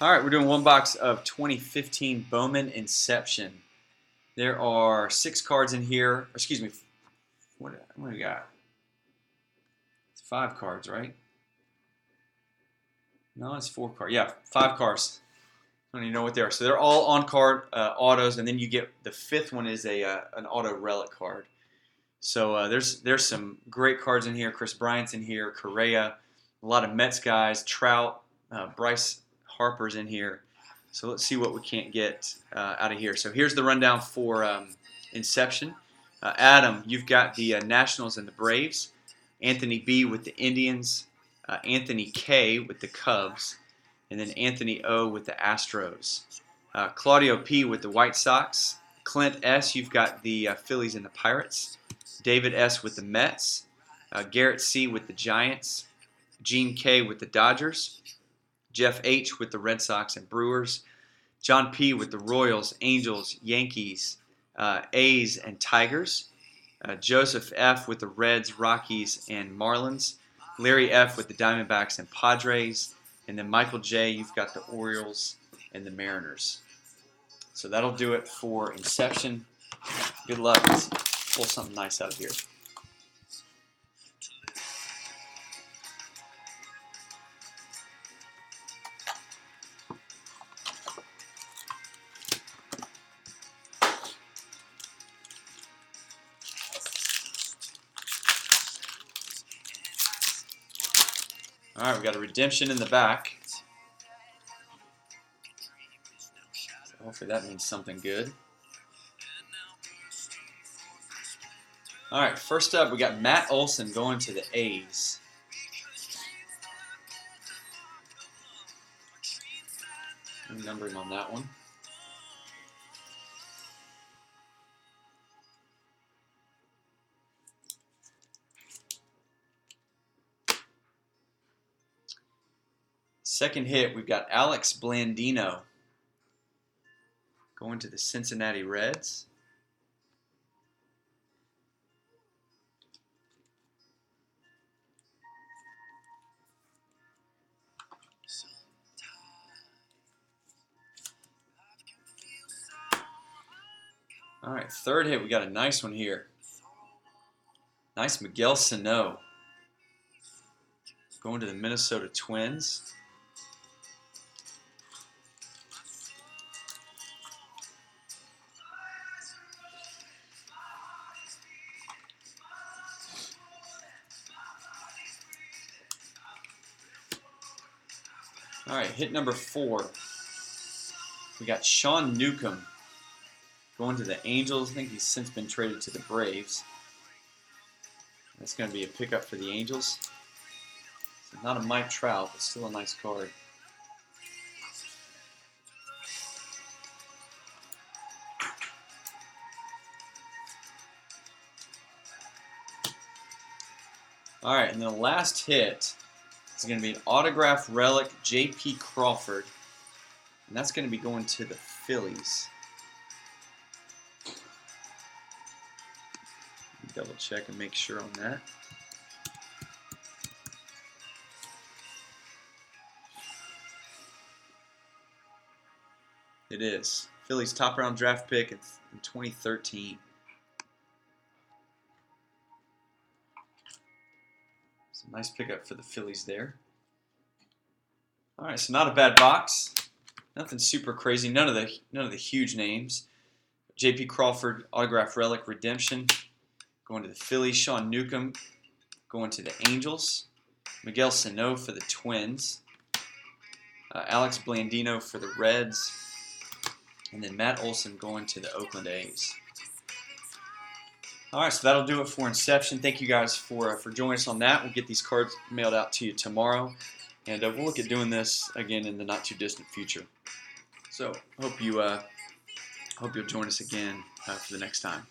All right, we're doing one box of 2015 Bowman Inception. There are 6 cards in here. Excuse me, what do we got? It's 5 cards, right? No, it's 4 cards. Yeah, 5 cards. I don't even know what they are. So they're all on card autos, and then you get the 5th one is an auto relic card. So there's some great cards in here. Chris Bryant's in here, Correa, a lot of Mets guys, Trout, Bryce Harper's in here. So let's see what we can't get out of here. So here's the rundown for Inception. Adam, you've got the Nationals and the Braves. Anthony B with the Indians. Anthony K with the Cubs. And then Anthony O with the Astros. Claudio P with the White Sox. Clint S, you've got the Phillies and the Pirates. David S with the Mets. Garrett C with the Giants. Gene K with the Dodgers. Jeff H with the Red Sox and Brewers. John P with the Royals, Angels, Yankees, A's, and Tigers. Joseph F with the Reds, Rockies, and Marlins. Larry F with the Diamondbacks and Padres. And then Michael J, you've got the Orioles and the Mariners. So that'll do it for Inception. Good luck. Let's pull something nice out of here. All right, we got a redemption in the back. So hopefully that means something good. All right, first up, we got Matt Olson going to the A's. Numbering on that one. Second hit, we've got Alex Blandino going to the Cincinnati Reds. All right, third hit, we got a nice one here. Nice Miguel Sano going to the Minnesota Twins. All right, hit number 4. We got Sean Newcomb going to the Angels. I think he's since been traded to the Braves. That's going to be a pickup for the Angels. So not a Mike Trout, but still a nice card. All right, and then the last hit is going to be an autograph relic J.P. Crawford. And that's going to be going to the Phillies. Double check and make sure on that. It is. Phillies top round draft pick in 2013. It's a nice pickup for the Phillies there. All right, so not a bad box. Nothing super crazy. None of the huge names. J.P. Crawford autograph relic redemption going to the Phillies. Sean Newcomb going to the Angels. Miguel Sano for the Twins. Alex Blandino for the Reds. And then Matt Olson going to the Oakland A's. All right, so that'll do it for Inception. Thank you guys for joining us on that. We'll get these cards mailed out to you tomorrow. And we'll look at doing this again in the not too distant future. So hope you'll join us again for the next time.